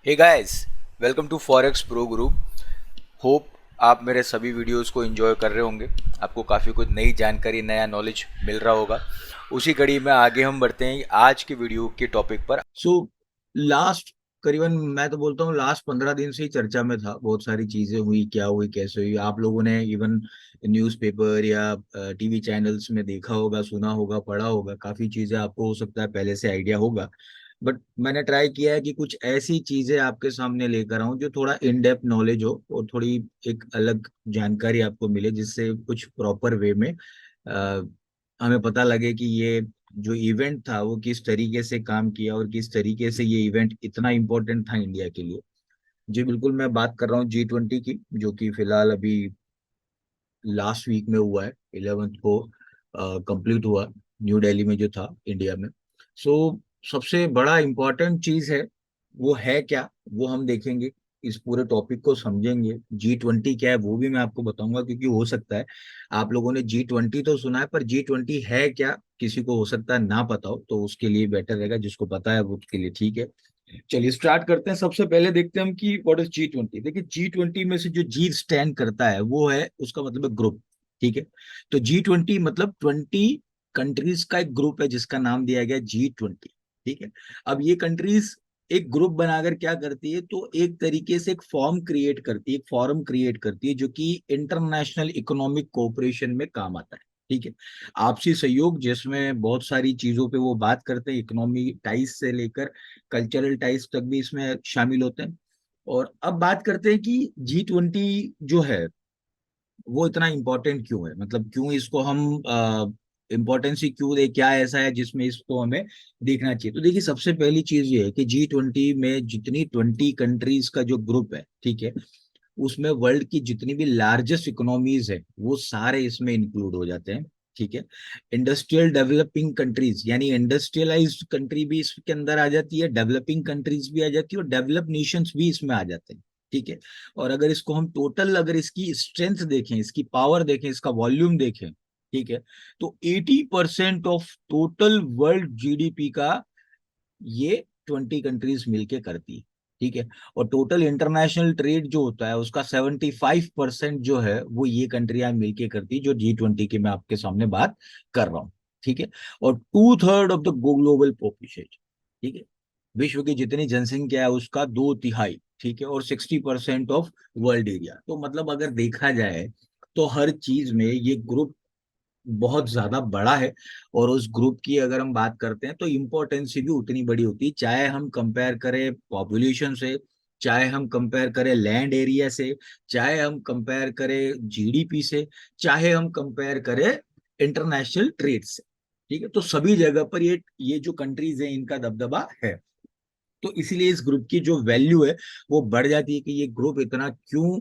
Hey guys, welcome to forex pro group. Hope आप मेरे सभी वीडियोस को एंजॉय कर रहे होंगे। आपको काफ़ी कुछ नई जानकारी, नया नॉलेज मिल रहा होगा। उसी कड़ी में आगे हम बढ़ते हैं आज के वीडियो के टॉपिक पर। लास्ट करीबन मैं तो बोलता हूँ लास्ट 15 दिन से ही चर्चा में था। बहुत सारी चीजें हुई, क्या हुई, कैसे हुई, आप लोगों ने इवन न्यूज़पेपर या टीवी चैनल्स में देखा होगा, सुना होगा, पढ़ा होगा। काफी चीजें आपको हो सकता है पहले से आइडिया होगा, बट मैंने ट्राई किया है कि कुछ ऐसी चीजें आपके सामने लेकर आऊं जो थोड़ा इन डेप्थ नॉलेज हो और थोड़ी एक अलग जानकारी आपको मिले, जिससे कुछ प्रॉपर वे में हमें पता लगे कि ये जो इवेंट था वो किस तरीके से काम किया और किस तरीके से ये इवेंट इतना इम्पोर्टेंट था इंडिया के लिए। जी बिल्कुल, मैं बात कर रहा हूँ G20 की, जो कि फिलहाल अभी लास्ट वीक में हुआ है। 11th को कंप्लीट हुआ, न्यू दिल्ली में जो था इंडिया में। सो सबसे बड़ा इम्पोर्टेंट चीज है, वो है क्या, वो हम देखेंगे। इस पूरे टॉपिक को समझेंगे। G20 क्या है वो भी मैं आपको बताऊंगा, क्योंकि हो सकता है आप लोगों ने G20 तो सुना है, पर G20 है क्या किसी को हो सकता है ना पता हो, तो उसके लिए बेटर रहेगा। जिसको पता है वो उसके लिए ठीक है। चलिए स्टार्ट करते हैं। सबसे पहले देखते हैं हम कि व्हाट इज G20। देखिए, G20 में से जो जी स्टैंड करता है वो है, उसका मतलब है ग्रुप। ठीक है। तो G20 मतलब 20 कंट्रीज का एक ग्रुप है, जिसका नाम दिया गया G20। ठीक है। अब ये कंट्रीज एक ग्रुप बनाकर क्या करती है, तो एक तरीके से एक फॉर्म क्रिएट करती है, एक फॉरम क्रिएट करती है, जो कि इंटरनेशनल इकोनॉमिक कोऑपरेशन में काम आता है। ठीक है। आपसी सहयोग, जिसमें बहुत सारी चीजों पे वो बात करते हैं, इकोनॉमी टाइज से लेकर कल्चरल टाइज तक भी इसमें शामिल होते हैं। और अब बात करते हैं कि G20 जो है वो इतना इम्पोर्टेंट क्यों है, मतलब क्यों इसको हम इम्पोर्टेंस ही क्यों दे, क्या ऐसा है जिसमें इसको हमें देखना चाहिए। तो देखिए, सबसे पहली चीज ये है कि G20 में जितनी 20 कंट्रीज का जो ग्रुप है, ठीक है, उसमें वर्ल्ड की जितनी भी लार्जेस्ट इकोनॉमीज है वो सारे इसमें इंक्लूड हो जाते हैं। ठीक है। इंडस्ट्रियल डेवलपिंग कंट्रीज यानी इंडस्ट्रियलाइज्ड कंट्री भी इसके अंदर आ जाती है, डेवलपिंग कंट्रीज भी आ जाती है, और डेवलप नेशंस भी इसमें आ जाते हैं। ठीक है। और अगर इसको हम टोटल, अगर इसकी स्ट्रेंथ देखें, इसकी पावर देखें, इसका वॉल्यूम देखें, ठीक है, तो 80% ऑफ टोटल वर्ल्ड जीडीपी का ये 20 कंट्रीज मिलके करती है। ठीक है। और टोटल इंटरनेशनल ट्रेड जो होता है उसका 75% जो है वो ये कंट्रियां मिलके करती है, जो G20 की मैं आपके सामने बात कर रहा हूँ। ठीक है। और 2/3 ऑफ द ग्लोबल पॉपुलेशन। ठीक है। विश्व की जितनी जनसंख्या है उसका 2/3। ठीक है। और 60% ऑफ वर्ल्ड एरिया। तो मतलब अगर देखा जाए तो हर चीज में ये ग्रुप बहुत ज्यादा बड़ा है। और उस ग्रुप की अगर हम बात करते हैं तो इम्पोर्टेंस भी उतनी बड़ी होती है, चाहे हम कंपेयर करें पॉपुलेशन से, चाहे हम कंपेयर करें लैंड एरिया से, चाहे हम कंपेयर करें जीडीपी से, चाहे हम कंपेयर करें इंटरनेशनल ट्रेड से। ठीक है। तो सभी जगह पर ये जो कंट्रीज हैं इनका दबदबा है। तो इसीलिए इस ग्रुप की जो वैल्यू है वो बढ़ जाती है, कि ये ग्रुप इतना क्यों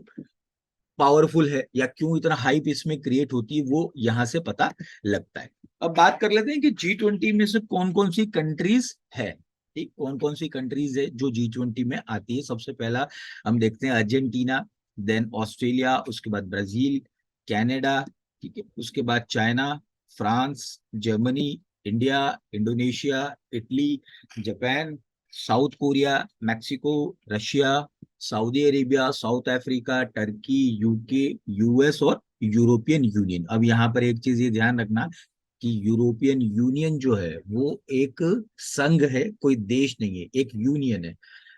पावरफुल है या क्यों इतना हाइप इसमें क्रिएट होती है, वो यहां से पता लगता है। अब बात कर लेते हैं कि G20 में से कौन कौन सी कंट्रीज है। ठीक, कौन कौन सी कंट्रीज है जो G20 में आती है। सबसे पहला हम देखते हैं अर्जेंटीना, देन ऑस्ट्रेलिया, उसके बाद ब्राजील, कनाडा, ठीक है, उसके बाद China, France, Germany, India, Indonesia, Italy, Japan, south Korea, Mexico, Russia, Saudi Arabia, south Africa, Turkey, UK, US और यूरोपियन यूनियन। अब यहाँ पर एक चीज ये ध्यान रखना कि यूरोपियन यूनियन जो है वो एक संघ है, कोई देश नहीं है, एक यूनियन है,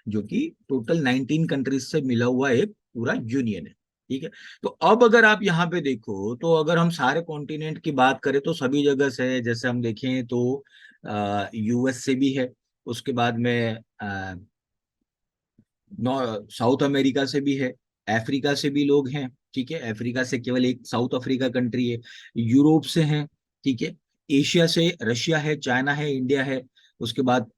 जो कि टोटल 19 कंट्रीज से मिला हुआ एक पूरा यूनियन है। ठीक है। तो अब अगर आप यहाँ पे देखो, तो अगर हम सारे कॉन्टिनेंट की बात करें तो सभी जगह से, जैसे हम देखें तो यूएस से भी है, उसके बाद में साउथ अमेरिका से भी है, अफ्रीका से भी लोग हैं। ठीक है। अफ्रीका से केवल एक साउथ अफ्रीका कंट्री है। यूरोप से हैं। ठीक है। एशिया से रशिया है, चाइना है, इंडिया है, उसके बाद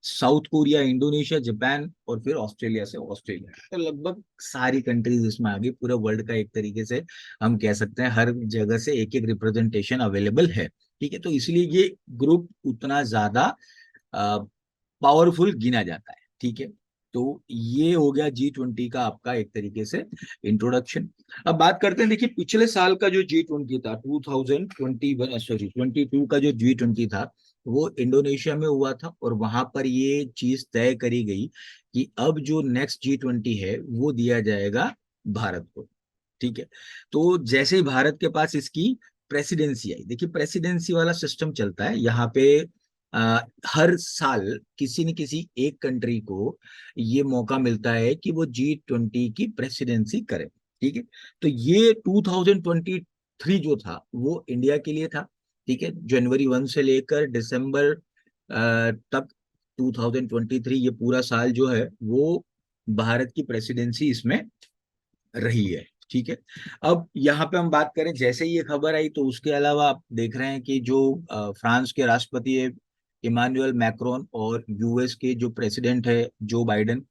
साउथ कोरिया, इंडोनेशिया, जापान, और फिर ऑस्ट्रेलिया से ऑस्ट्रेलिया। तो लगभग सारी कंट्रीज इसमें आ गई। पूरे वर्ल्ड का एक तरीके से हम कह सकते हैं हर जगह से एक एक रिप्रेजेंटेशन अवेलेबल है। ठीक है। तो इसलिए ये ग्रुप उतना ज्यादा पावरफुल गिना जाता है। ठीक है। तो ये हो गया G20 का आपका एक तरीके से इंट्रोडक्शन। अब बात करते हैं, देखिए पिछले साल का जो G20 था, 2021, सॉरी 22 का जो G20 था, वो इंडोनेशिया में हुआ था, और वहां पर ये चीज तय करी गई कि अब जो नेक्स्ट G20 है वो दिया जाएगा भारत को। ठीक है। तो जैसे ही भारत के पास इसकी प्रेसिडेंसी आई, देखिए प्रेसिडेंसी वाला सिस्टम चलता है यहाँ पे। आ, हर साल किसी न किसी एक कंट्री को ये मौका मिलता है कि वो G20 की प्रेसिडेंसी करे। ठीक है। तो ये 2023 जो था वो इंडिया के लिए था। ठीक है। जनवरी 1 से लेकर दिसंबर तक 2023 ये पूरा साल जो है वो भारत की प्रेसिडेंसी इसमें रही है। ठीक है। अब यहाँ पे हम बात करें, जैसे ही ये खबर आई तो उसके अलावा आप देख रहे हैं कि जो फ्रांस के राष्ट्रपति है इमानुएल मैक्रोन, और यूएस के जो प्रेसिडेंट है जो बाइडेन,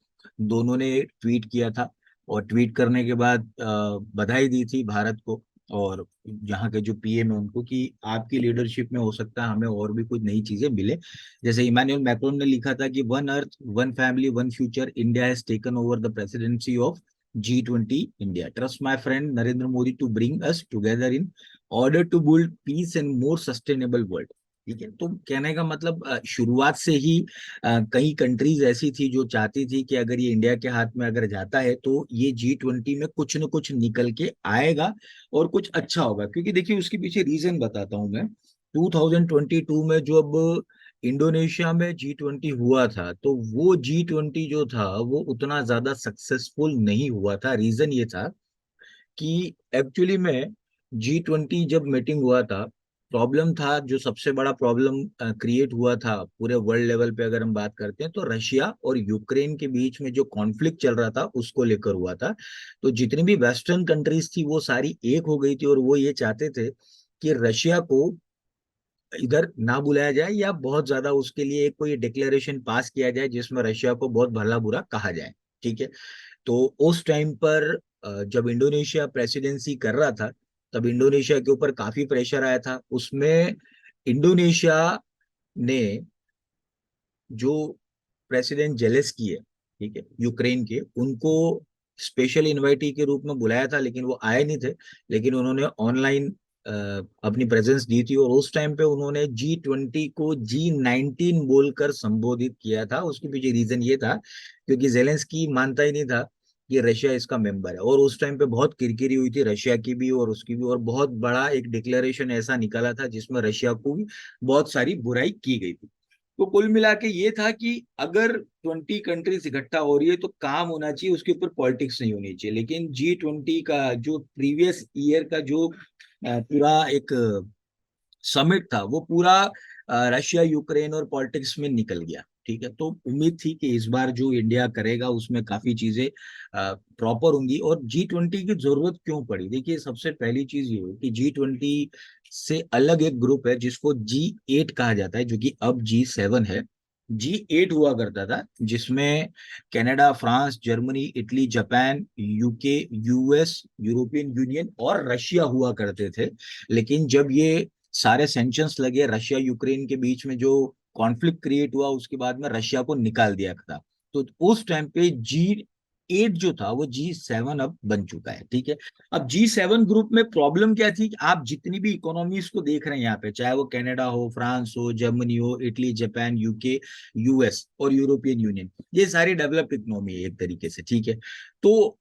दोनों ने ट्वीट किया था। और ट्वीट करने के बाद बधाई दी थी भारत को, और यहाँ के जो पीएम है उनको, कि आपकी लीडरशिप में हो सकता है हमें और भी कुछ नई चीजें मिले। जैसे इमानुएल मैक्रोन ने लिखा था कि one earth one family one future, India has taken over the presidency of G20 India. Trust my friend Narendra Modi to bring us together in order to build peace and more sustainable world. ठीक है। तो कहने का मतलब शुरुआत से ही कई countries ऐसी थी जो चाहती थी कि अगर ये इंडिया के हाथ में अगर जाता है तो ये G20 में कुछ न कुछ निकल के आएगा और कुछ अच्छा होगा। क्योंकि देखिए उसके पीछे रीजन बताता हूँ मैं। 2022 में जो अब इंडोनेशिया में G20 हुआ था, तो वो G20 जो था वो उतना ज्यादा सक्सेसफुल नहीं हुआ था। रीजन ये था कि एक्चुअली में G20 जब मीटिंग हुआ था, प्रॉब्लम था, जो सबसे बड़ा प्रॉब्लम क्रिएट हुआ था पूरे वर्ल्ड लेवल पे अगर हम बात करते हैं, तो रशिया और यूक्रेन के बीच में जो कॉन्फ्लिक्ट चल रहा था उसको लेकर हुआ था। तो जितनी भी वेस्टर्न कंट्रीज थी वो सारी एक हो गई थी, और वो ये चाहते थे कि रशिया को इधर ना बुलाया जाए, या बहुत ज्यादा उसके लिए एक कोई डिक्लेरेशन पास किया जाए जिसमें रशिया को बहुत भला बुरा कहा जाए। ठीक है। तो उस टाइम पर जब इंडोनेशिया प्रेसिडेंसी कर रहा था, तब इंडोनेशिया के ऊपर काफी प्रेशर आया था। उसमें इंडोनेशिया ने जो प्रेसिडेंट जेलेस्की है, ठीक है, यूक्रेन के, उनको स्पेशल इनवाइटी के रूप में बुलाया था, लेकिन वो आए नहीं थे। लेकिन उन्होंने ऑनलाइन अपनी प्रेजेंस दी थी, और उस टाइम पे उन्होंने G20 को G19 बोलकर संबोधित किया था। उसके पीछे रीजन ये था क्योंकि जेलेंस्की मानता ही नहीं था कि रशिया इसका मेंबर है, और उस टाइम पे बहुत किरकिरी हुई थी रशिया की भी और उसकी भी, और बहुत बड़ा एक डिक्लेरेशन ऐसा निकाला था जिसमें रशिया को भी बहुत सारी बुराई की गई थी। तो कुल मिला के ये था कि अगर 20 कंट्रीज इकट्ठा हो रही है तो काम होना चाहिए, उसके ऊपर पॉलिटिक्स नहीं होनी चाहिए। लेकिन G20 का जो प्रीवियस ईयर का जो पूरा एक समिट था वो पूरा रशिया यूक्रेन और पॉलिटिक्स में निकल गया। ठीक है। तो उम्मीद थी कि इस बार जो इंडिया करेगा उसमें काफी चीजें प्रॉपर होंगी। और G20 की जरूरत क्यों पड़ी, देखिए सबसे पहली चीज ये है कि G20 से अलग एक ग्रुप है जिसको G8 कहा जाता है, जो कि अब G7 है। G8 हुआ करता था जिसमें Canada, France, Germany, Italy, Japan, UK, US, European union और रशिया हुआ करते थे। लेकिन जब ये सारे सैंक्शंस लगे, रशिया यूक्रेन के बीच में जो कॉन्फ्लिक्ट क्रिएट हुआ, उसके बाद में रशिया को निकाल दिया था। तो उस टाइम पे G8 जो था वो G7 अब बन चुका है। ठीक है। अब G7 ग्रुप में प्रॉब्लम क्या थी कि आप जितनी भी इकोनॉमीज को देख रहे हैं यहाँ पे, चाहे वो कनाडा हो, फ्रांस हो, जर्मनी हो, इटली, जापान, यूके, यूएस और यूरोपियन यूनियन, ये सारी डेवलप्ड इकोनॉमी है एक तरीके से। ठीक है। तो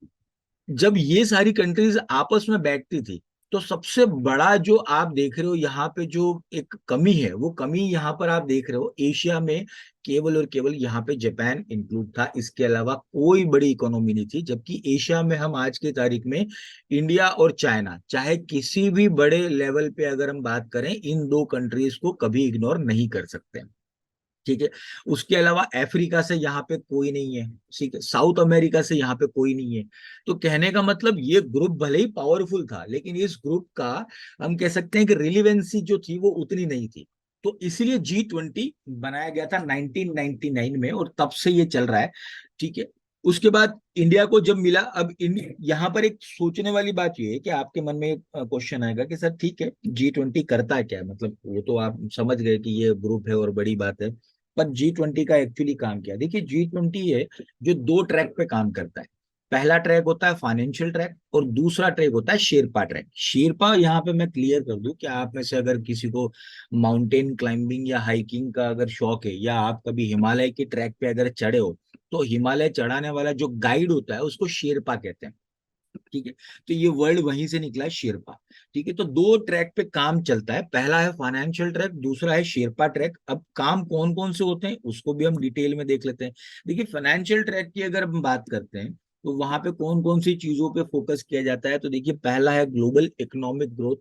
जब ये सारी कंट्रीज आपस में बैठती थी, तो सबसे बड़ा जो आप देख रहे हो यहाँ पे जो एक कमी है, वो कमी यहाँ पर आप देख रहे हो एशिया में केवल और केवल यहाँ पे जापान इंक्लूड था। इसके अलावा कोई बड़ी इकोनॉमी नहीं थी। जबकि एशिया में हम आज की तारीख में इंडिया और चाइना, चाहे किसी भी बड़े लेवल पे अगर हम बात करें, इन दो कंट्रीज को कभी इग्नोर नहीं कर सकते। ठीक है। उसके अलावा अफ्रीका से यहाँ पे कोई नहीं है। ठीक है। साउथ अमेरिका से यहाँ पे कोई नहीं है। तो कहने का मतलब ये ग्रुप भले ही पावरफुल था, लेकिन इस ग्रुप का हम कह सकते हैं कि रिलीवेंसी जो थी वो उतनी नहीं थी। तो इसीलिए G20 बनाया गया था 1999 में, और तब से ये चल रहा है। ठीक है। उसके बाद इंडिया को जब मिला, अब यहाँ पर एक सोचने वाली बात ये है कि आपके मन में एक क्वेश्चन आएगा कि सर ठीक है, G20 करता है क्या, मतलब वो तो आप समझ गए कि ये ग्रुप है और बड़ी बात है, पर G20 का एक्चुअली काम क्या है। देखिए G20 है जो दो ट्रैक पे काम करता है। पहला ट्रैक होता है फाइनेंशियल ट्रैक और दूसरा ट्रैक होता है शेरपा ट्रैक। शेरपा यहाँ पे मैं क्लियर कर दूं कि आप में से अगर किसी को माउंटेन क्लाइंबिंग या हाइकिंग का अगर शौक है, या आप कभी हिमालय के ट्रैक पे अगर चढ़े हो, तो हिमालय चढ़ाने वाला जो गाइड होता है उसको शेरपा कहते हैं। ठीक है, तो ये वर्ड वहीं से निकला है, शेरपा। ठीक है, तो दो ट्रैक पे काम चलता है, पहला है फाइनेंशियल ट्रैक, दूसरा है शेरपा ट्रैक। अब काम कौन कौन से होते हैं उसको भी हम डिटेल में देख लेते हैं। देखिए, फाइनेंशियल ट्रैक की अगर हम बात करते हैं तो वहां पे कौन कौन सी चीजों पे फोकस किया जाता है, तो देखिए पहला है ग्लोबल इकोनॉमिक ग्रोथ।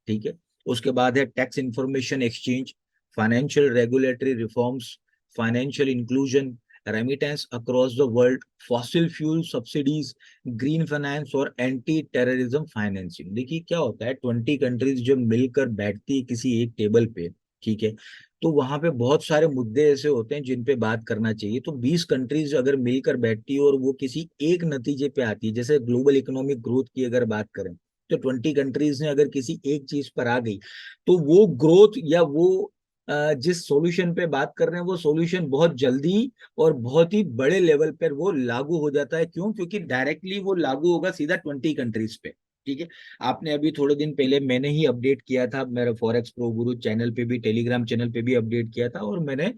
ठीक है, उसके बाद है tax information exchange, financial regulatory reforms, financial inclusion, remittance across the world, fossil fuel subsidies, green finance और एंटी टेररिज्म फाइनेंसिंग। देखिए क्या होता है, 20 कंट्रीज जब मिलकर बैठती है किसी एक टेबल पे, ठीक है, तो वहां पे बहुत सारे मुद्दे ऐसे होते हैं जिन पे बात करना चाहिए। तो 20 कंट्रीज अगर मिलकर बैठती है और वो किसी एक नतीजे पे आती है, जैसे ग्लोबल इकोनॉमिक ग्रोथ की अगर बात करें, तो 20 कंट्रीज ने अगर किसी एक चीज पर आ गई, तो वो ग्रोथ या वो जिस सॉल्यूशन पे बात कर रहे हैं वो सॉल्यूशन बहुत जल्दी और बहुत ही बड़े लेवल पर वो लागू हो जाता है। क्यों? क्योंकि डायरेक्टली वो लागू होगा सीधा 20 कंट्रीज पे। ठीक है, आपने अभी थोड़े दिन पहले मैंने ही अपडेट किया था, मेरे फॉरेक्स प्रो गुरु चैनल पे भी, टेलीग्राम चैनल पे भी अपडेट किया था, और मैंने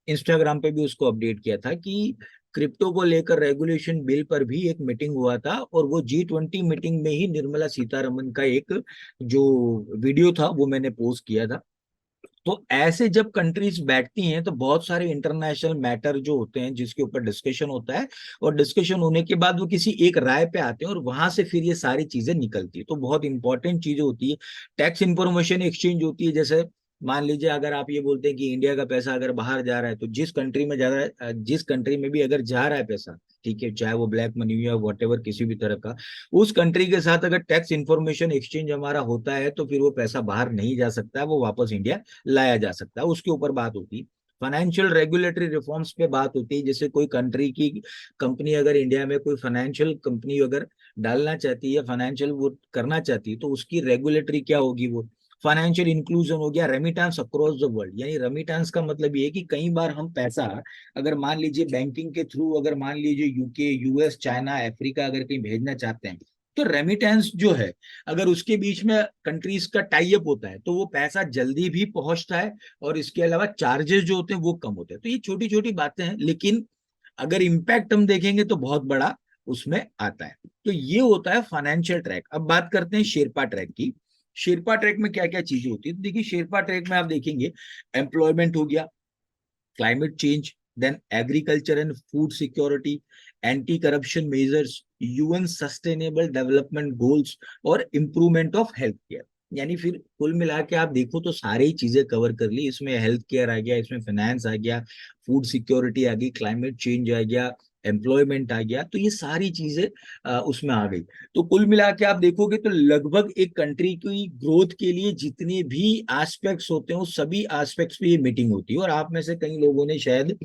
इंस्टाग्राम पे भी उसको अपडेट किया था कि क्रिप्टो को लेकर रेगुलेशन बिल पर भी एक मीटिंग हुआ था, और वो G20 मीटिंग में ही निर्मला सीतारमन का एक जो वीडियो था वो मैंने पोस्ट किया था। तो ऐसे जब कंट्रीज बैठती हैं तो बहुत सारे इंटरनेशनल मैटर जो होते हैं जिसके ऊपर डिस्कशन होता है, और डिस्कशन होने के बाद वो किसी एक राय पे आते हैं, और वहां से फिर ये सारी चीजें निकलती है। तो बहुत इंपॉर्टेंट चीजें होती है, टैक्स इंफॉर्मेशन एक्सचेंज होती है। जैसे मान लीजिए अगर आप ये बोलते हैं कि इंडिया का पैसा अगर बाहर जा रहा है, तो जिस कंट्री में जा रहा है, जिस कंट्री में भी अगर जा रहा है पैसा, ठीक है, चाहे वो ब्लैक मनी या वॉट एवर किसी भी तरह का, उस कंट्री के साथ अगर टैक्स इंफॉर्मेशन एक्सचेंज हमारा होता है तो फिर वो पैसा बाहर नहीं जा सकता है, वो वापस इंडिया लाया जा सकता है, उसके ऊपर बात होती है। फाइनेंशियल रेगुलेटरी रिफॉर्म्स पे बात होती है, जैसे कोई कंट्री की कंपनी अगर इंडिया में कोई फाइनेंशियल कंपनी अगर डालना चाहती है, फाइनेंशियल वो करना चाहती है, तो उसकी रेगुलेटरी क्या होगी, वो फाइनेंशियल इंक्लूजन हो गया, रेमिटेंस अक्रॉस द वर्ल्ड। यानी रेमिटेंस का मतलब ये है कि कई बार हम पैसा अगर मान लीजिए बैंकिंग के थ्रू अगर मान लीजिए यूके, यूएस, चाइना, अफ्रीका अगर कहीं भेजना चाहते हैं, तो रेमिटेंस जो है अगर उसके बीच में कंट्रीज का टाई अप होता है तो वो पैसा जल्दी भी पहुंचता है, और इसके अलावा चार्जेस जो होते हैं वो कम होते हैं। तो ये छोटी छोटी बातें हैं, लेकिन अगर इम्पैक्ट हम देखेंगे तो बहुत बड़ा उसमें आता है। तो ये होता है फाइनेंशियल ट्रैक। अब बात करते हैं शेरपा ट्रैक की। शेरपा ट्रैक में क्या क्या चीजें होती है, तो देखिए शेरपा ट्रैक में आप देखेंगे एम्प्लॉयमेंट हो गया, climate change, then agriculture and food security, anti-corruption measures, UN sustainable development goals और इम्प्रूवमेंट ऑफ हेल्थ केयर। यानी फिर कुल मिला के आप देखो तो सारी चीजें कवर कर ली, इसमें हेल्थ केयर आ गया, इसमें फाइनेंस आ गया, फूड सिक्योरिटी आ गई, क्लाइमेट चेंज आ गया, एम्प्लॉयमेंट आ गया, तो ये सारी चीजें उसमें आ गई। तो कुल मिला के आप देखोगे तो लगभग एक कंट्री की ग्रोथ के लिए जितने भी एस्पेक्ट्स होते हैं, उस सभी एस्पेक्ट्स पे ये मीटिंग होती है। और आप में से कई लोगों ने शायद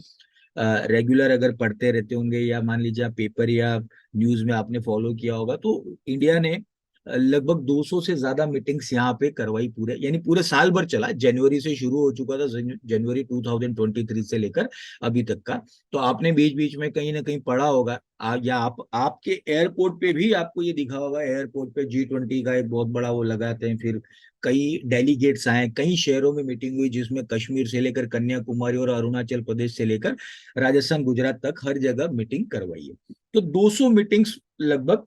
रेगुलर अगर पढ़ते रहते होंगे, या मान लीजिए आप पेपर या न्यूज में आपने फॉलो किया होगा, तो इंडिया ने लगभग 200 से ज्यादा मीटिंग्स यहाँ पे करवाई, पूरे यानी पूरे साल भर चला, जनवरी से शुरू हो चुका था, जनवरी 2023 से लेकर अभी तक का। तो आपने बीच बीच में कहीं ना कहीं पढ़ा होगा, या आपके एयरपोर्ट पे भी आपको ये दिखा होगा, एयरपोर्ट पे G20 का एक बहुत बड़ा वो लगाते हैं, फिर कई डेलीगेट्स आए, कई शहरों में मीटिंग हुई, जिसमें कश्मीर से लेकर कन्याकुमारी और अरुणाचल प्रदेश से लेकर राजस्थान, गुजरात तक हर जगह मीटिंग करवाई है। तो 200 मीटिंग्स लगभग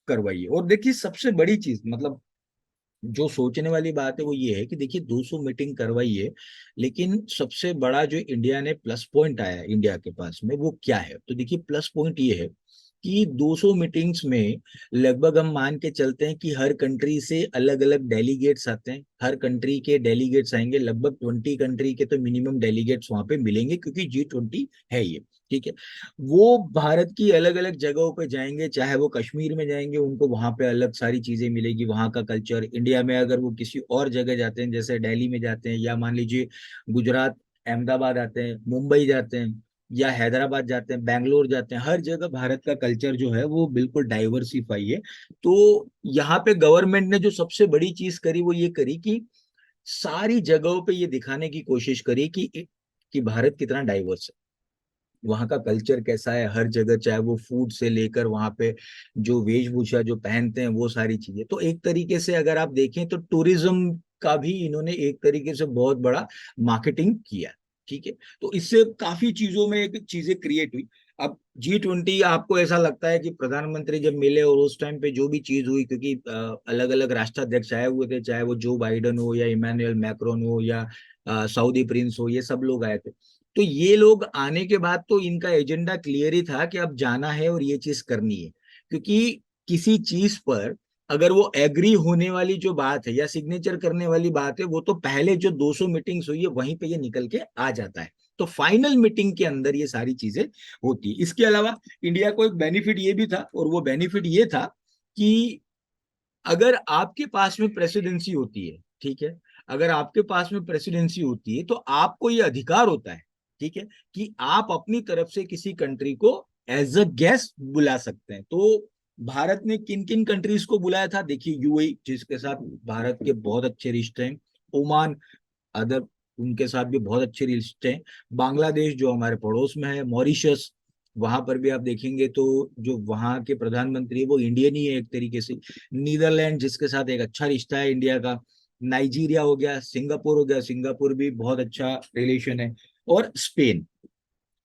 करवाई है। और देखिए सबसे बड़ी चीज, मतलब जो सोचने वाली बात है वो ये है कि देखिए 200 मीटिंग करवाई है, लेकिन सबसे बड़ा जो इंडिया ने प्लस पॉइंट आया है इंडिया के पास में वो क्या है, तो देखिए प्लस पॉइंट ये है कि 200 मीटिंग्स में लगभग हम मान के चलते हैं कि हर कंट्री से अलग अलग डेलीगेट्स आते हैं, हर कंट्री के डेलीगेट्स आएंगे, लगभग 20 कंट्री के तो मिनिमम डेलीगेट्स वहां पे मिलेंगे, क्योंकि G20 है ये। ठीक है, वो भारत की अलग अलग जगहों पे जाएंगे, चाहे वो कश्मीर में जाएंगे उनको वहां पे अलग सारी चीजें मिलेगी, वहां का कल्चर। इंडिया में अगर वो किसी और जगह जाते हैं, जैसे दिल्ली में जाते हैं, या मान लीजिए गुजरात अहमदाबाद आते हैं, मुंबई जाते हैं, या हैदराबाद जाते हैं, बैंगलोर जाते हैं, हर जगह भारत का कल्चर जो है वो बिल्कुल डाइवर्सिफाई है। तो यहाँ पे गवर्नमेंट ने जो सबसे बड़ी चीज करी वो ये करी कि सारी जगहों पे ये दिखाने की कोशिश करी कि भारत कितना डाइवर्स है। वहाँ का कल्चर कैसा है हर जगह, चाहे वो फूड से लेकर वहाँ पे जो वेशभूषा जो पहनते हैं वो सारी चीजें। तो एक तरीके से अगर आप देखें तो टूरिज्म का भी इन्होंने एक तरीके से बहुत बड़ा मार्केटिंग किया। ठीक है, तो इससे काफी चीजों में एक चीजें क्रिएट हुई। अब G20 आपको ऐसा लगता है कि प्रधानमंत्री जब मिले और उस टाइम पे जो भी चीज हुई, क्योंकि अलग अलग राष्ट्राध्यक्ष आए हुए थे, चाहे वो जो बाइडन हो या इमानुएल मैक्रोन हो या सऊदी प्रिंस हो, ये सब लोग आए थे। तो ये लोग आने के बाद तो इनका एजेंडा क्लियर ही था कि अब जाना है और ये चीज करनी है। क्योंकि किसी चीज पर अगर वो एग्री होने वाली जो बात है या सिग्नेचर करने वाली बात है, वो तो पहले जो 200 मीटिंग्स हुई है वहीं पे ये निकल के आ जाता है। तो फाइनल मीटिंग के अंदर ये सारी चीजें होती है। इसके अलावा इंडिया को एक बेनिफिट ये भी था, और वो बेनिफिट ये था कि अगर आपके पास में प्रेसिडेंसी होती है, ठीक है, अगर आपके पास में प्रेसिडेंसी होती है तो आपको ये अधिकार होता है, ठीक है, कि आप अपनी तरफ से किसी कंट्री को एज अ गेस्ट बुला सकते हैं। तो भारत ने किन किन कंट्रीज को बुलाया था, देखिए यूएई जिसके साथ भारत के बहुत अच्छे रिश्ते हैं, ओमान अदर उनके साथ भी बहुत अच्छे रिश्ते हैं, बांग्लादेश जो हमारे पड़ोस में है, मॉरिशस, वहां पर भी आप देखेंगे तो जो वहां के प्रधानमंत्री है वो इंडियन ही है एक तरीके से, नीदरलैंड जिसके साथ एक अच्छा रिश्ता है इंडिया का, नाइजीरिया हो गया, सिंगापुर हो गया, सिंगापुर भी बहुत अच्छा रिलेशन है, और स्पेन।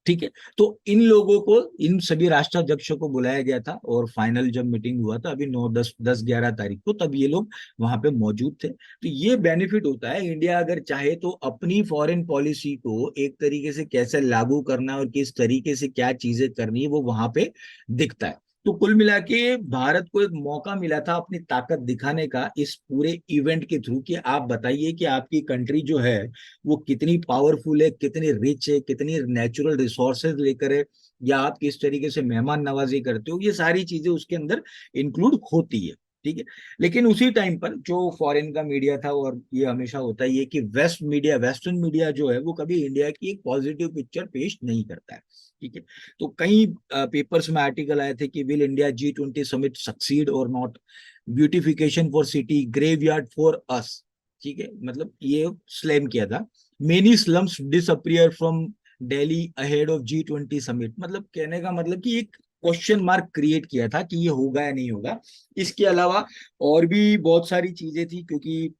ठीक है, तो इन लोगों को, इन सभी राष्ट्राध्यक्षों को बुलाया गया था, और फाइनल जब मीटिंग हुआ था अभी 9 10 10 11 तारीख को, तब ये लोग वहां पे मौजूद थे। तो ये बेनिफिट होता है, इंडिया अगर चाहे तो अपनी फॉरेन पॉलिसी को एक तरीके से कैसे लागू करना और किस तरीके से क्या चीजें करनी है वो वहां पे दिखता है। तो कुल मिला के भारत को एक मौका मिला था अपनी ताकत दिखाने का इस पूरे इवेंट के थ्रू, कि आप बताइए कि आपकी कंट्री जो है वो कितनी पावरफुल है, कितनी रिच है, कितनी नेचुरल रिसोर्सेज लेकर है, या आप किस तरीके से मेहमान नवाजी करते हो, ये सारी चीजें उसके अंदर इंक्लूड होती है। ठीक है, लेकिन उसी टाइम पर जो फॉरेन का मीडिया था, और ये हमेशा होता ही है कि वेस्ट मीडिया, वेस्टर्न मीडिया जो है वो कभी इंडिया की एक पॉजिटिव पिक्चर पेश नहीं करता है। ठीक है, तो कई पेपर्स में आर्टिकल आए थे कि will India G20 summit succeed or not, beautification for city, graveyard for us. ठीक है, मतलब ये स्लैम किया था, many slums disappear from Delhi ahead of G20 summit, मतलब कहने का मतलब कि एक क्वेश्चन मार्क क्रिएट किया था कि ये होगा या नहीं होगा। इसके अलावा और भी बहुत सारी चीजें थी, क्योंकि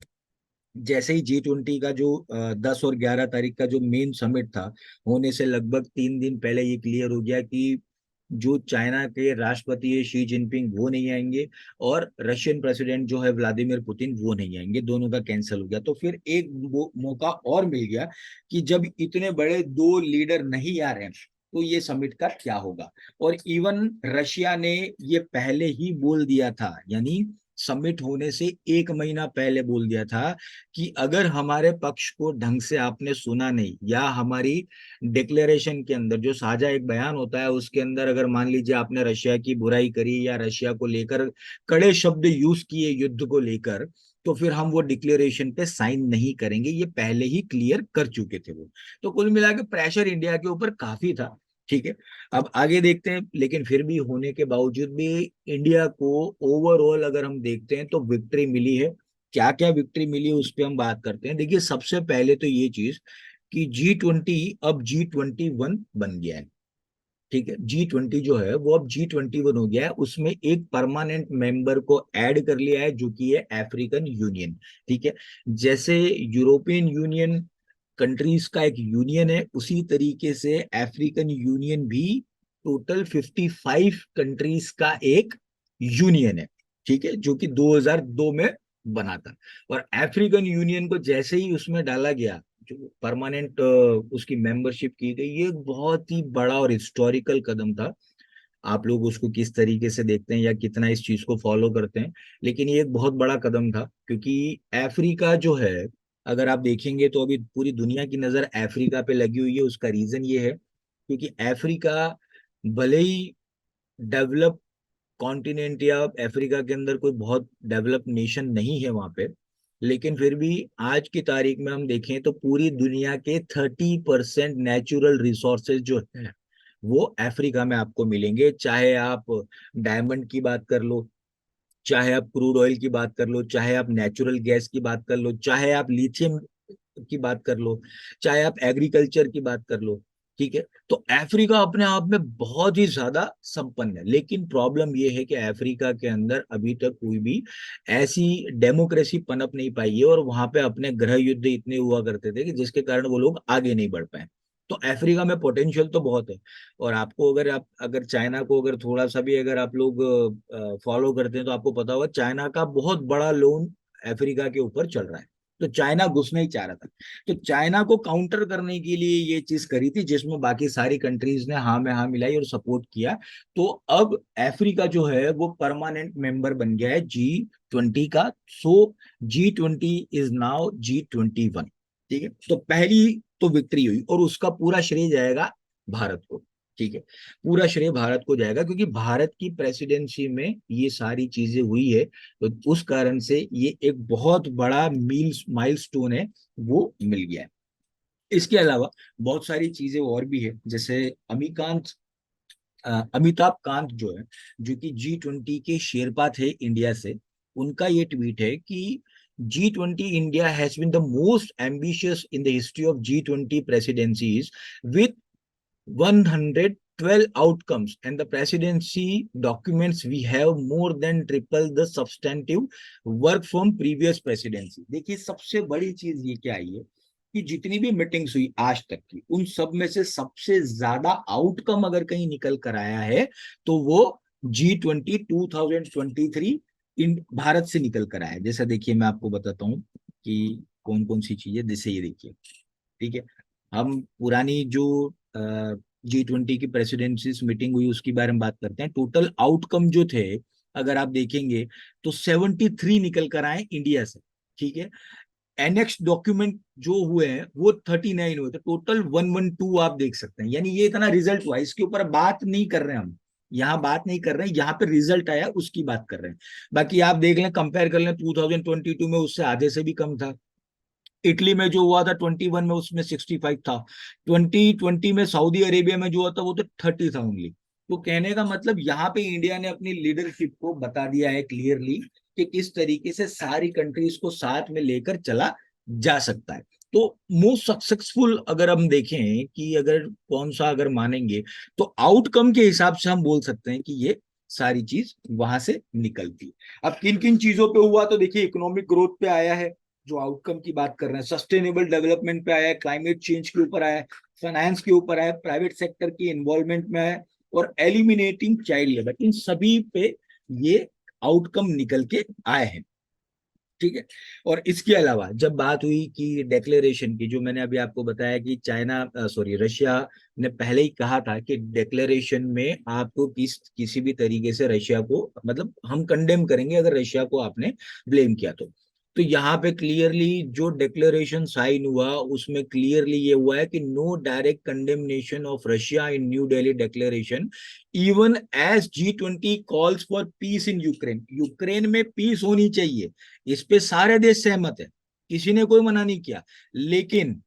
जैसे ही G20 का जो 10 और 11 तारीख का जो मेन समिट था, होने से लगभग 3 दिन पहले ये क्लियर हो गया कि जो चाइना के राष्ट्रपति है शी जिनपिंग वो नहीं आएंगे, और रशियन प्रेसिडेंट जो है व्लादिमीर पुतिन वो नहीं आएंगे, दोनों का कैंसिल हो गया। तो फिर एक मौका और मिल गया कि जब इतने बड़े दो लीडर नहीं आ रहे हैं तो ये समिट का क्या होगा। और इवन रशिया ने ये पहले ही बोल दिया था, यानी समिट होने से 1 महीना पहले बोल दिया था कि अगर हमारे पक्ष को ढंग से आपने सुना नहीं, या हमारी डिक्लेरेशन के अंदर जो साझा एक बयान होता है उसके अंदर अगर मान लीजिए आपने रशिया की बुराई करी या रशिया को लेकर कड़े शब्द यूज किए युद्ध को लेकर, तो फिर हम वो डिक्लेरेशन पे साइन नहीं करेंगे, ये पहले ही क्लियर कर चुके थे वो। तो कुल मिला के प्रेशर इंडिया के ऊपर काफी था। ठीक है, अब आगे देखते हैं, लेकिन फिर भी होने के बावजूद भी इंडिया को ओवरऑल अगर हम देखते हैं तो विक्ट्री मिली है। क्या क्या विक्ट्री मिली है उस पर हम बात करते हैं। देखिए सबसे पहले तो ये चीज कि G20 अब G21 बन गया है। ठीक है, G20 जो है वो अब G21 हो गया है, उसमें एक परमानेंट मेंबर को ऐड कर लिया है जो कि है अफ्रीकन यूनियन। ठीक है, जैसे यूरोपियन यूनियन कंट्रीज का एक यूनियन है, उसी तरीके से अफ्रीकन यूनियन भी टोटल 55 कंट्रीज का एक यूनियन है। ठीक है, जो कि 2002 में बना था। और अफ्रीकन यूनियन को जैसे ही उसमें डाला गया, जो परमानेंट उसकी मेंबरशिप की गई, ये एक बहुत ही बड़ा और हिस्टोरिकल कदम था। आप लोग उसको किस तरीके से देखते हैं या कितना इस चीज को फॉलो करते हैं, लेकिन ये एक बहुत बड़ा कदम था, क्योंकि अफ्रीका जो है, अगर आप देखेंगे तो अभी पूरी दुनिया की नजर अफ्रीका पे लगी हुई है। उसका रीजन ये है क्योंकि अफ्रीका भले ही डेवलप कॉन्टिनेंट या अफ्रीका के अंदर कोई बहुत डेवलप नेशन नहीं है वहां पे, लेकिन फिर भी आज की तारीख में हम देखें तो पूरी दुनिया के 30% नेचुरल रिसोर्सेज जो है वो अफ्रीका में आपको मिलेंगे। चाहे आप डायमंड की बात कर लो, चाहे आप क्रूड ऑयल की बात कर लो, चाहे आप नेचुरल गैस की बात कर लो, चाहे आप लिथियम की बात कर लो, चाहे आप एग्रीकल्चर की बात कर लो। ठीक है। तो अफ्रीका अपने आप में बहुत ही ज्यादा संपन्न है, लेकिन प्रॉब्लम ये है कि अफ्रीका के अंदर अभी तक कोई भी ऐसी डेमोक्रेसी पनप नहीं पाई है, और वहां पे अपने गृह युद्ध इतने हुआ करते थे कि जिसके कारण वो लोग आगे नहीं बढ़ पाए। तो अफ्रीका में पोटेंशियल तो बहुत है। और आपको अगर आप अगर चाइना को अगर थोड़ा सा भी अगर आप लोग फॉलो करते हैं तो आपको पता होगा चाइना का बहुत बड़ा लोन अफ्रीका के ऊपर चल रहा है। तो चाइना घुसना ही चाह रहा था। तो चाइना को काउंटर करने के लिए ये चीज करी थी, जिसमें बाकी सारी कंट्रीज ने हाँ में हाँ मिलाई और सपोर्ट किया। तो अब अफ्रीका जो है वो परमानेंट मेंबर बन गया है G20 का। सो G20 इज नाउ G21। ठीक है। तो पहली तो विक्ट्री हुई, और उसका पूरा श्रेय जाएगा भारत को। ठीक है। पूरा श्रेय भारत को जाएगा, क्योंकि भारत की प्रेसिडेंसी में ये सारी चीजें हुई है। तो उस कारण से ये एक बहुत बड़ा माइलस्टोन है, वो मिल गया है। इसके अलावा बहुत सारी चीजें और भी है, जैसे अमिताभ कांत जो है, जो कि G20 के शेरपा थे इंडिया से, उनका ये ट्वीट है कि G20 India has been the most ambitious in the history of G20 presidencies with 112 outcomes, and the presidency documents we have more than triple the substantive work from previous presidency। देखिए सबसे बड़ी चीज ये क्या आई है कि जितनी भी मीटिंग्स हुई आज तक की, उन सब में से सबसे ज्यादा आउटकम अगर कहीं निकल कर आया है तो वो G20 2023 इन भारत से निकल कर आया है। जैसा देखिए मैं आपको बताता हूँ कि कौन कौन सी चीजें, जैसे ये देखिए। ठीक है। हम पुरानी जो G20 की प्रेसिडेंसी मीटिंग हुई उसके बारे में बात करते हैं। टोटल आउटकम जो थे अगर आप देखेंगे तो 73 निकल कर आए इंडिया से। ठीक है। एनेक्स डॉक्यूमेंट जो हुए हैं वो 39 हुए, तो टोटल 112 आप देख सकते हैं। यानी ये इतना रिजल्ट हुआ, इसके ऊपर बात नहीं कर रहे हैं हम, यहाँ बात नहीं कर रहे हैं, यहाँ पे रिजल्ट आया उसकी बात कर रहे हैं। बाकी आप देख लें, कंपेयर कर लें 2022 में उससे आधे से भी कम था। इटली में जो हुआ था 21 में उसमें 65 था। 2020 में सऊदी अरेबिया में जो हुआ था वो तो 30 था ओनली। तो कहने का मतलब यहाँ पे इंडिया ने अपनी लीडरशिप को बता दिया है क्लियरली कि किस तरीके से सारी कंट्रीज को साथ में लेकर चला जा सकता है। तो मोस्ट सक्सेसफुल अगर हम देखें कि अगर कौन सा अगर मानेंगे, तो आउटकम के हिसाब से हम बोल सकते हैं कि ये सारी चीज वहां से निकलती। अब किन किन चीजों पे हुआ, तो देखिए इकोनॉमिक ग्रोथ पे आया है जो आउटकम की बात कर रहे हैं, सस्टेनेबल डेवलपमेंट पे आया है, क्लाइमेट चेंज के ऊपर आया है, फाइनेंस के ऊपर आया है, प्राइवेट सेक्टर की इन्वॉल्वमेंट में है, और एलिमिनेटिंग चाइल्ड लेबर, इन सभी पे ये आउटकम निकल के आए हैं। ठीक है। और इसके अलावा जब बात हुई कि डेक्लेरेशन की, जो मैंने अभी आपको बताया कि चाइना सॉरी रशिया ने पहले ही कहा था कि डेक्लेरेशन में आपको किसी भी तरीके से रशिया को, मतलब हम कंडेम करेंगे अगर रशिया को आपने ब्लेम किया तो यहाँ पे क्लियरली जो डिक्लेरेशन साइन हुआ उसमें क्लियरली ये हुआ है कि no direct condemnation of Russia in New Delhi declaration, even as G20 calls for peace in Ukraine. Ukraine में पीस होनी चाहिए, इस पे सारे देश सहमत है, किसी ने कोई मना नहीं किया, लेकिन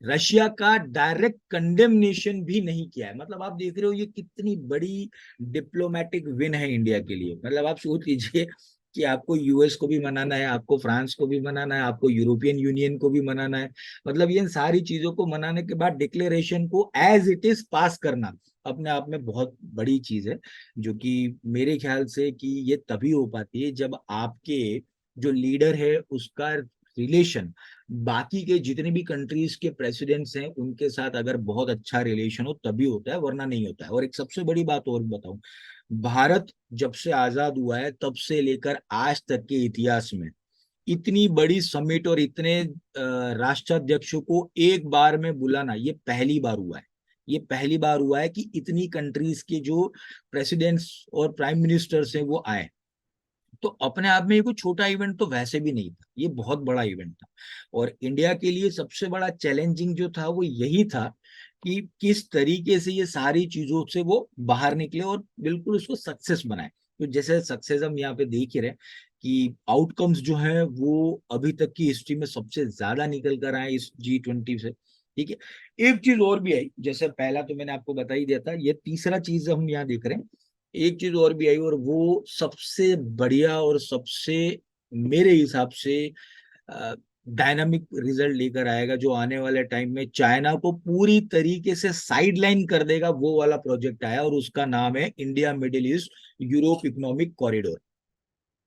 रशिया का डायरेक्ट कंडेमनेशन भी नहीं किया है। मतलब आप देख रहे हो ये कितनी बड़ी डिप्लोमेटिक विन है इंडिया के लिए। मतलब आप सोच लीजिए कि आपको यूएस को भी मनाना है, आपको फ्रांस को भी मनाना है, आपको यूरोपियन यूनियन को भी मनाना है। मतलब ये सारी चीजों को मनाने के बाद डिक्लेरेशन को एज इट इज पास करना अपने आप में बहुत बड़ी चीज है, जो कि मेरे ख्याल से कि ये तभी हो पाती है जब आपके जो लीडर है उसका रिलेशन बाकी के जितने भी कंट्रीज के प्रेसिडेंट्स हैं उनके साथ अगर बहुत अच्छा रिलेशन हो तभी होता है, वरना नहीं होता है। और एक सबसे बड़ी बात और बताऊं, भारत जब से आजाद हुआ है तब से लेकर आज तक के इतिहास में इतनी बड़ी समिट और इतने राष्ट्राध्यक्षों को एक बार में बुलाना ये पहली बार हुआ है। ये पहली बार हुआ है कि इतनी कंट्रीज के जो प्रेसिडेंट्स और प्राइम मिनिस्टर्स हैं वो आए। तो अपने आप में ये कोई छोटा इवेंट तो वैसे भी नहीं था, ये बहुत बड़ा इवेंट था। और इंडिया के लिए सबसे बड़ा चैलेंजिंग जो था वो यही था कि किस तरीके से ये सारी चीजों से वो बाहर निकले और बिल्कुल उसको सक्सेस बनाए। तो जैसे सक्सेस हम यहाँ पे देख ही रहे कि आउटकम्स जो है वो अभी तक की हिस्ट्री में सबसे ज्यादा निकल कर आए इस G20 से। ठीक है। एक चीज और भी आई, जैसे पहला तो मैंने आपको बता ही दिया था, ये तीसरा चीज हम यहाँ देख रहे हैं। एक चीज और भी आई, और वो सबसे बढ़िया और सबसे मेरे हिसाब से डायनामिक रिजल्ट लेकर आएगा, जो आने वाले टाइम में चाइना को पूरी तरीके से साइडलाइन कर देगा, वो वाला प्रोजेक्ट आया, और उसका नाम है India middle east Europe economic corridor.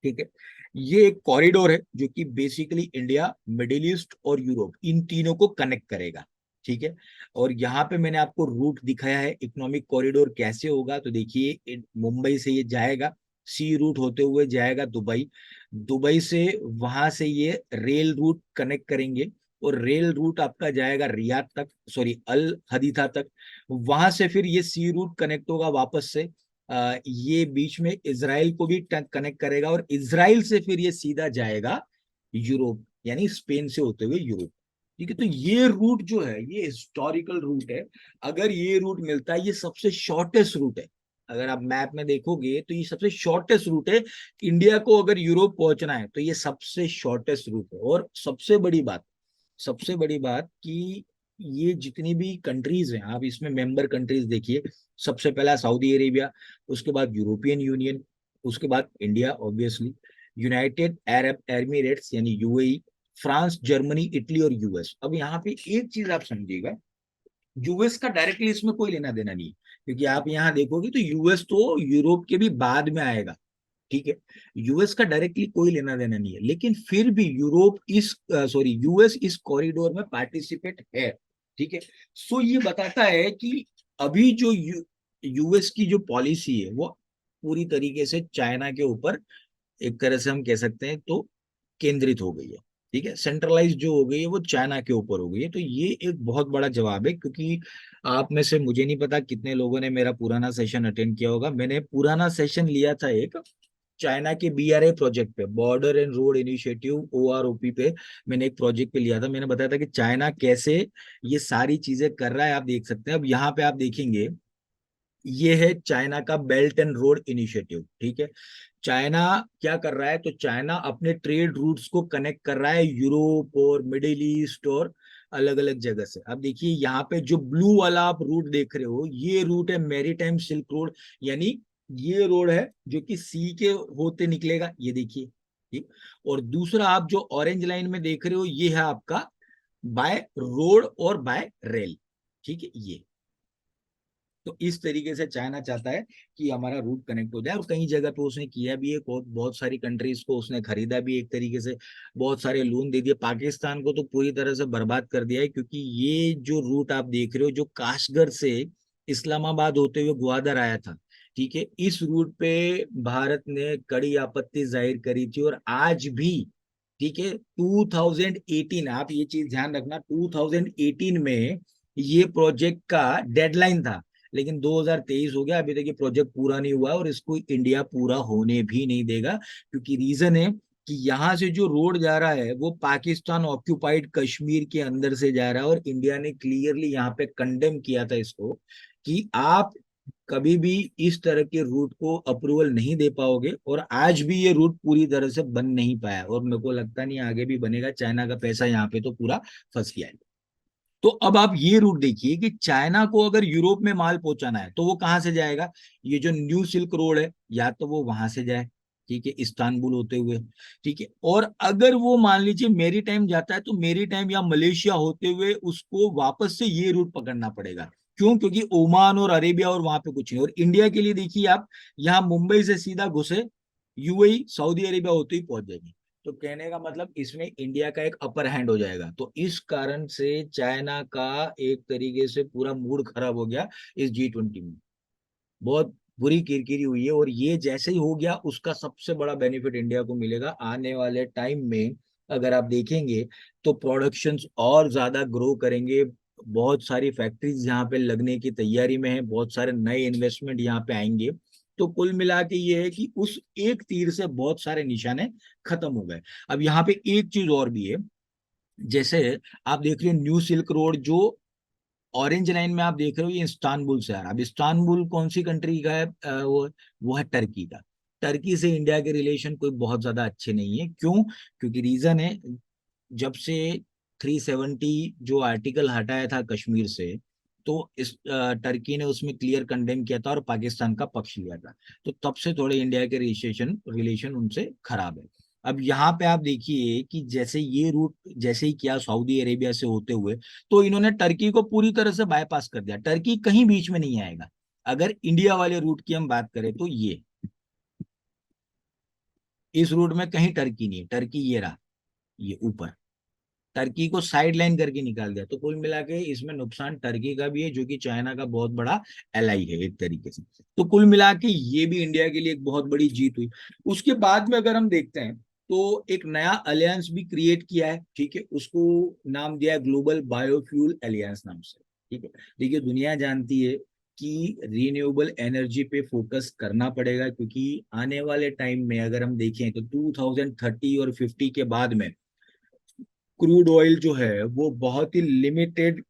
ठीक है, ये एक कॉरिडोर है जो कि बेसिकली इंडिया, मिडिल ईस्ट और यूरोप, इन तीनों को कनेक्ट करेगा। ठीक है, और यहाँ पे मैंने आपको रूट दिखाया है इकोनॉमिक कॉरिडोर कैसे होगा। तो देखिए, मुंबई से ये जाएगा, सी रूट होते हुए जाएगा दुबई, दुबई से वहां से ये रेल रूट कनेक्ट करेंगे, और रेल रूट आपका जाएगा रियाद तक, सॉरी अल हदीथा तक। वहां से फिर ये सी रूट कनेक्ट होगा वापस से, ये बीच में इसराइल को भी कनेक्ट करेगा, और इसराइल से फिर ये सीधा जाएगा यूरोप, यानी स्पेन से होते हुए यूरोप। ठीक है, तो ये रूट जो है ये हिस्टोरिकल रूट है। अगर ये रूट मिलता है, ये सबसे शॉर्टेस्ट रूट है। अगर आप मैप में देखोगे तो ये सबसे शॉर्टेस्ट रूट है। इंडिया को अगर यूरोप पहुंचना है तो ये सबसे शॉर्टेस्ट रूट है। और सबसे बड़ी बात कि ये जितनी भी कंट्रीज हैं, आप इसमें मेंबर कंट्रीज देखिए, सबसे पहला सऊदी अरेबिया, उसके बाद यूरोपियन यूनियन, उसके बाद India obviously, United Arab Emirates यानी यूएई, फ्रांस, जर्मनी, इटली और यूएस। अब यहाँ पे एक चीज आप समझिएगा, यूएस का डायरेक्टली इसमें कोई लेना देना नहीं है, क्योंकि आप यहाँ देखोगे तो यूएस तो यूरोप के भी बाद में आएगा। ठीक है, यूएस का डायरेक्टली कोई लेना देना नहीं है, लेकिन फिर भी यूरोप इस सॉरी यूएस इस कॉरिडोर में पार्टिसिपेट है। ठीक है, सो ये बताता है कि अभी जो यूएस की जो पॉलिसी है वो पूरी तरीके से चाइना के ऊपर, एक तरह से हम कह सकते हैं तो, केंद्रित हो गई है। ठीक है, सेंट्रलाइज जो हो गई है वो चाइना के ऊपर हो गई है। तो ये एक बहुत बड़ा जवाब है, क्योंकि आप में से मुझे नहीं पता कितने लोगों ने मेरा पुराना सेशन अटेंड किया होगा। मैंने पुराना सेशन लिया था एक चाइना के बीआरए प्रोजेक्ट पे, border and road initiative OROP पे। मैंने एक प्रोजेक्ट पे लिया था, मैंने बताया था कि चाइना कैसे ये सारी चीजें कर रहा है। आप देख सकते हैं, अब यहाँ पे आप देखेंगे, ये है चाइना का बेल्ट एंड रोड इनिशिएटिव। ठीक है, चाइना क्या कर रहा है, तो चाइना अपने ट्रेड रूट्स को कनेक्ट कर रहा है यूरोप और मिडिल ईस्ट और अलग अलग जगह से। अब देखिए, यहाँ पे जो ब्लू वाला आप रूट देख रहे हो, ये रूट है मैरीटाइम सिल्क रोड, यानी ये रोड है जो कि सी के होते निकलेगा, ये देखिए। ठीक, और दूसरा आप जो ऑरेंज लाइन में देख रहे हो, ये है आपका बाय रोड और बाय रेल। ठीक है, ये तो इस तरीके से चाइना चाहता है कि हमारा रूट कनेक्ट हो जाए, और कई जगह पे उसने किया भी है, बहुत सारी कंट्रीज को उसने खरीदा भी एक तरीके से, बहुत सारे लोन दे दिए। पाकिस्तान को तो पूरी तरह से बर्बाद कर दिया है, क्योंकि ये जो रूट आप देख रहे हो, जो काशगर से इस्लामाबाद होते हुए ग्वादर आया था, ठीक है, इस रूट पे भारत ने कड़ी आपत्ति जाहिर करी थी। और आज भी, ठीक है, 2018, आप ये चीज ध्यान रखना, 2018 में ये प्रोजेक्ट का डेडलाइन था, लेकिन 2023 हो गया, अभी तक ये प्रोजेक्ट पूरा नहीं हुआ, और इसको इंडिया पूरा होने भी नहीं देगा। क्योंकि रीजन है कि यहाँ से जो रोड जा रहा है वो पाकिस्तान ऑक्यूपाइड कश्मीर के अंदर से जा रहा है, और इंडिया ने क्लियरली यहाँ पे कंडेम किया था इसको, कि आप कभी भी इस तरह के रूट को अप्रूवल नहीं दे पाओगे। और आज भी ये रूट पूरी तरह से बन नहीं पाया, और मेरे को लगता नहीं आगे भी बनेगा। चाइना का पैसा यहाँ पे तो पूरा फंस गया है। तो अब आप ये रूट देखिए कि चाइना को अगर यूरोप में माल पहुंचाना है तो वो कहां से जाएगा। ये जो न्यू सिल्क रोड है, या तो वो वहां से जाए, ठीक है, इस्तांबुल होते हुए। ठीक है, और अगर वो मान लीजिए मेरी टाइम जाता है, तो मेरी टाइम या मलेशिया होते हुए उसको वापस से ये रूट पकड़ना पड़ेगा। क्यों? क्योंकि ओमान और अरेबिया और वहां पे कुछ नहीं। और इंडिया के लिए देखिए आप, यहाँ मुंबई से सीधा घुसे, यूएई सऊदी अरेबिया होते ही पहुंच जाएगी। तो कहने का मतलब, इसमें इंडिया का एक अपर हैंड हो जाएगा। तो इस कारण से चाइना का एक तरीके से पूरा मूड खराब हो गया इस G20 में, बहुत बुरी किरकिरी हुई है। और ये जैसे ही हो गया, उसका सबसे बड़ा बेनिफिट इंडिया को मिलेगा आने वाले टाइम में। अगर आप देखेंगे तो प्रोडक्शंस और ज्यादा ग्रो करेंगे, बहुत सारी फैक्ट्रीज यहाँ पे लगने की तैयारी में है, बहुत सारे नए इन्वेस्टमेंट यहाँ पे आएंगे। तो कुल मिला के ये है कि उस एक तीर से बहुत सारे निशाने खत्म हो गए। अब यहाँ पे एक चीज और भी है, जैसे आप देख रहे हो न्यू सिल्क रोड, जो ऑरेंज लाइन में आप देख रहे हो, ये इस्तांबुल से आ रहा है। अब इस्तांबुल कौन सी कंट्री का है? वो है टर्की का। टर्की से इंडिया के रिलेशन कोई बहुत ज्यादा अच्छे नहीं है। क्यों? क्योंकि रीजन है, जब से 370 जो आर्टिकल हटाया था कश्मीर से, तो इस टर्की ने उसमें क्लियर कंडेम किया था और पाकिस्तान का पक्ष लिया था। तो तब से थोड़े इंडिया के रिलेशन रिलेशन उनसे खराब है। अब यहाँ पे आप देखिए कि जैसे ये रूट जैसे ही किया सऊदी अरेबिया से होते हुए, तो इन्होंने टर्की को पूरी तरह से बाईपास कर दिया, टर्की कहीं बीच में नहीं आएगा। अगर इंडिया वाले रूट की हम बात करें तो ये इस रूट में कहीं टर्की नहीं है, टर्की ये रहा, ये ऊपर टर्की को साइड लाइन करके निकाल दिया। तो कुल मिला के इसमें नुकसान टर्की का भी है, जो कि चाइना का बहुत बड़ा एलाई है एक तरीके से। तो कुल मिला के ये भी इंडिया के लिए एक बहुत बड़ी जीत हुई। उसके बाद में अगर हम देखते हैं तो एक नया अलियंस भी क्रिएट किया है, ठीक है, उसको नाम दिया है ग्लोबल बायोफ्यूल अलियंस नाम से। ठीक है, देखिए दुनिया जानती है कि रिन्यूएबल एनर्जी पे फोकस करना पड़ेगा, क्योंकि आने वाले टाइम में अगर हम देखें तो 2030 और 50 के बाद में क्रूड ऑयल जो है वो बहुत ही लिमिटेड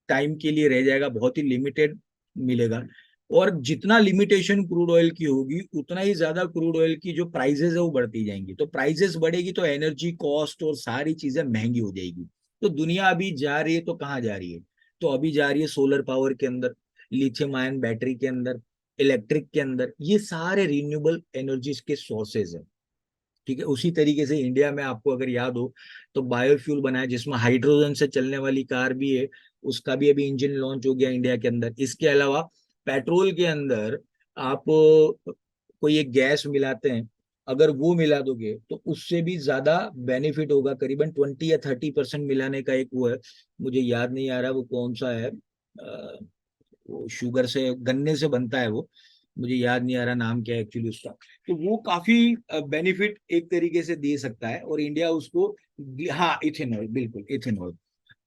टाइम के लिए रह जाएगा, बहुत ही लिमिटेड मिलेगा। और जितना लिमिटेशन क्रूड ऑयल की होगी उतना ही ज्यादा क्रूड ऑयल की जो प्राइसेस है वो बढ़ती जाएंगी। तो प्राइसेस बढ़ेगी तो एनर्जी कॉस्ट और सारी चीजें महंगी हो जाएगी। तो दुनिया अभी जा रही है तो कहाँ जा रही है? तो अभी जा रही है सोलर पावर के अंदर, लिथियम आयन बैटरी के अंदर, इलेक्ट्रिक के अंदर, ये सारे रिन्यूएबल एनर्जीज के सोर्सेज है। ठीक है, उसी तरीके से इंडिया में आपको अगर याद हो तो बायोफ्यूल बनाया जिसमें हाइड्रोजन से चलने वाली कार भी है, उसका भी अभी इंजन लॉन्च हो गया इंडिया के अंदर। इसके अलावा पेट्रोल के अंदर आप कोई एक गैस मिलाते हैं, अगर वो मिला दोगे तो उससे भी ज्यादा बेनिफिट होगा, करीबन 20 या 30% मिलाने का एक वो है, मुझे याद नहीं आ रहा वो कौन सा है। वो शुगर से गन्ने से बनता है वो, मुझे याद नहीं आ रहा नाम क्या है एक्चुअली उसका। तो वो काफी बेनिफिट एक तरीके से दे सकता है और इंडिया उसको, हाँ इथेनॉल, बिल्कुल इथेनॉल।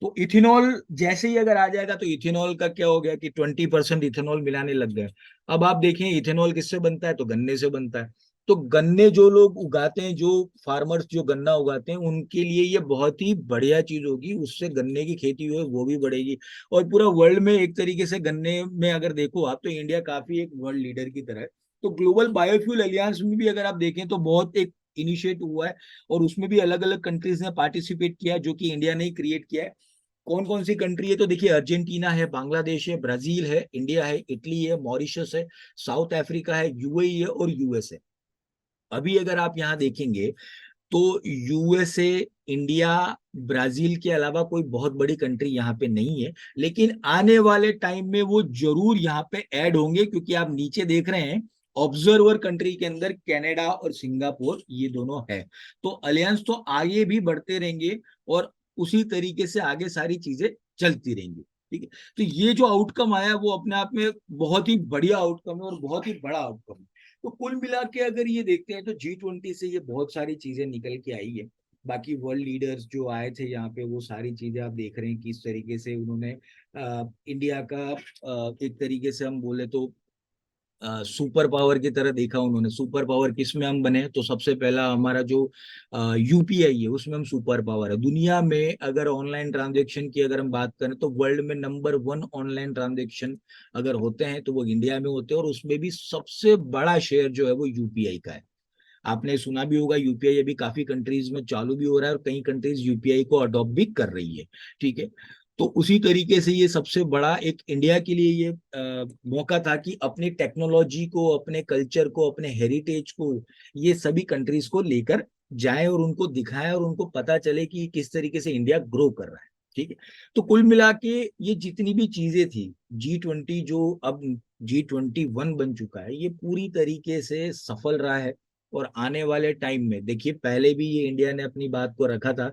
तो इथेनॉल जैसे ही अगर आ जाएगा तो इथेनॉल का क्या हो गया कि 20% इथेनॉल मिलाने लग गए। अब आप देखें इथेनॉल किससे बनता है, तो गन्ने से बनता है। तो गन्ने जो लोग उगाते हैं, जो फार्मर्स जो गन्ना उगाते हैं, उनके लिए ये बहुत ही बढ़िया चीज होगी, उससे गन्ने की खेती जो है वो भी बढ़ेगी। और पूरा वर्ल्ड में एक तरीके से गन्ने में अगर देखो आप तो इंडिया काफी एक वर्ल्ड लीडर की तरह है। तो ग्लोबल बायोफ्यूल अलियंस में भी अगर आप देखें तो बहुत एक इनिशिएट हुआ है, और उसमें भी अलग अलग कंट्रीज ने पार्टिसिपेट किया है, जो कि इंडिया ने ही क्रिएट किया है। कौन कौन सी कंट्री है तो देखिए, अर्जेंटीना है, बांग्लादेश है, ब्राजील है, इंडिया है, इटली है, मॉरिशस है, साउथ अफ्रीका है, यूएई है और यूएस है। अभी अगर आप यहाँ देखेंगे तो यूएसए, इंडिया, ब्राजील के अलावा कोई बहुत बड़ी कंट्री यहाँ पे नहीं है। लेकिन आने वाले टाइम में वो जरूर यहाँ पे ऐड होंगे, क्योंकि आप नीचे देख रहे हैं ऑब्जर्वर कंट्री के अंदर कनाडा और सिंगापुर ये दोनों है। तो अलियंस तो आगे भी बढ़ते रहेंगे और उसी तरीके से आगे सारी चीजें चलती रहेंगी। ठीक है, तो ये जो आउटकम आया वो अपने आप में बहुत ही बढ़िया आउटकम है और बहुत ही बड़ा आउटकम है। तो कुल मिला के अगर ये देखते हैं तो G20 से ये बहुत सारी चीजें निकल के आई है। बाकी वर्ल्ड लीडर्स जो आए थे यहाँ पे वो सारी चीजें आप देख रहे हैं किस तरीके से उन्होंने इंडिया का एक तरीके से हम बोले तो सुपर पावर की तरह देखा उन्होंने। सुपर पावर किस में हम बने, तो सबसे पहला हमारा जो यूपीआई है उसमें हम सुपर पावर है दुनिया में। अगर ऑनलाइन ट्रांजेक्शन की अगर हम बात करें तो वर्ल्ड में नंबर 1 ऑनलाइन ट्रांजेक्शन अगर होते हैं तो वो इंडिया में होते हैं, और उसमें भी सबसे बड़ा शेयर जो है वो यूपीआई का है। आपने सुना भी होगा यूपीआई अभी काफी कंट्रीज में चालू भी हो रहा है और कई कंट्रीज यूपीआई को अडॉप्ट भी कर रही है। ठीक है, तो उसी तरीके से ये सबसे बड़ा एक इंडिया के लिए ये मौका था कि अपनी टेक्नोलॉजी को, अपने कल्चर को, अपने हेरिटेज को ये सभी कंट्रीज को लेकर जाएं और उनको दिखाएं और उनको पता चले कि किस तरीके से इंडिया ग्रो कर रहा है। ठीक है, तो कुल मिला के ये जितनी भी चीजें थी, G20 जो अब G21 बन चुका है, ये पूरी तरीके से सफल रहा है। और आने वाले टाइम में देखिए, पहले भी ये इंडिया ने अपनी बात को रखा था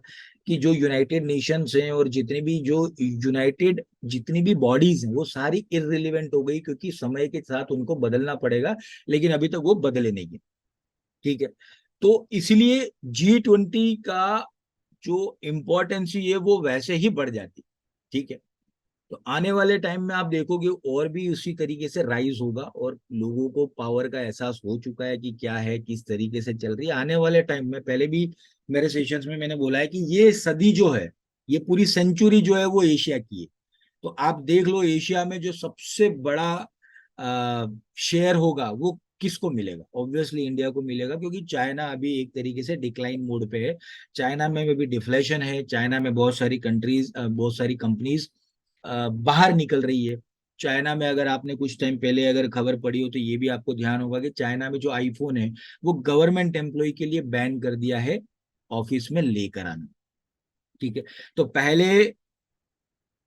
कि जो यूनाइटेड नेशंस हैं और जितने भी जो यूनाइटेड जितनी भी बॉडीज हैं वो सारी इररिलेवेंट हो गई, क्योंकि समय के साथ उनको बदलना पड़ेगा, लेकिन अभी तक वो बदले नहीं है। ठीक है, तो इसलिए G20 का जो इम्पोर्टेंस है वो वैसे ही बढ़ जाती। ठीक है, तो आने वाले टाइम में आप देखोगे और भी उसी तरीके से राइज होगा, और लोगों को पावर का एहसास हो चुका है कि क्या है, किस तरीके से चल रही है आने वाले टाइम में। पहले भी मेरे सेशंस में मैंने बोला है कि ये सदी जो है, ये पूरी सेंचुरी जो है वो एशिया की है। तो आप देख लो एशिया में जो सबसे बड़ा शेयर होगा वो किसको मिलेगा? ऑब्वियसली इंडिया को मिलेगा, क्योंकि चाइना अभी एक तरीके से डिक्लाइन मोड पे है। चाइना में भी डिफ्लेशन है, चाइना में बहुत सारी कंट्रीज, बहुत सारी कंपनीज बाहर निकल रही है। चाइना में अगर आपने कुछ टाइम पहले अगर खबर पड़ी हो तो ये भी आपको ध्यान होगा कि चाइना में जो आईफोन है वो गवर्नमेंट एम्प्लॉय के लिए बैन कर दिया है ऑफिस में लेकर आना। ठीक है। तो पहले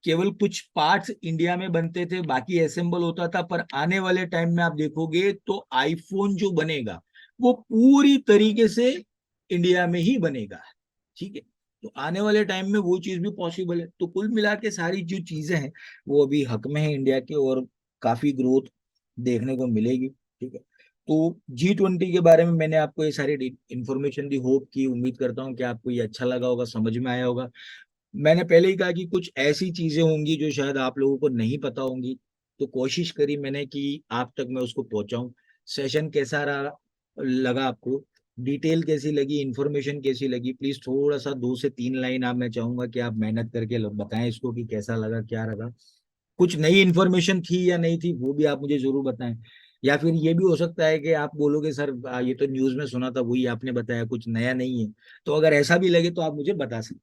केवल कुछ पार्ट्स इंडिया में बनते थे, बाकी असेंबल होता था, पर आने वाले टाइम में आप देखोगे तो आईफोन जो बनेगा वो पूरी तरीके से इंडिया में ही बनेगा। ठीक है। तो आने वाले टाइम में वो चीज भी पॉसिबल है। तो कुल मिला के सारी जो चीजें हैं वो अभी हक में है इंडिया के, और काफी ग्रोथ देखने को मिलेगी। ठीक है। तो G20 के बारे में मैंने आपको ये सारी इंफॉर्मेशन दी। होप की उम्मीद करता हूँ कि आपको ये अच्छा लगा होगा, समझ में आया होगा। मैंने पहले ही कहा कि कुछ ऐसी चीजें होंगी जो शायद आप लोगों को नहीं पता होंगी, तो कोशिश करी मैंने कि आप तक मैं उसको पहुंचाऊं। सेशन कैसा रहा, लगा आपको, डिटेल कैसी लगी, इंफॉर्मेशन कैसी लगी, प्लीज थोड़ा सा 2 से 3 लाइन आप, मैं चाहूंगा कि आप मेहनत करके बताएं इसको कि कैसा लगा, क्या लगा। कुछ नई इन्फॉर्मेशन थी या नहीं थी वो भी आप मुझे जरूर बताएं। या फिर ये भी हो सकता है कि आप बोलोगे सर ये तो न्यूज में सुना था वही आपने बताया, कुछ नया नहीं है। तो अगर ऐसा भी लगे तो आप मुझे बता सकते हैं।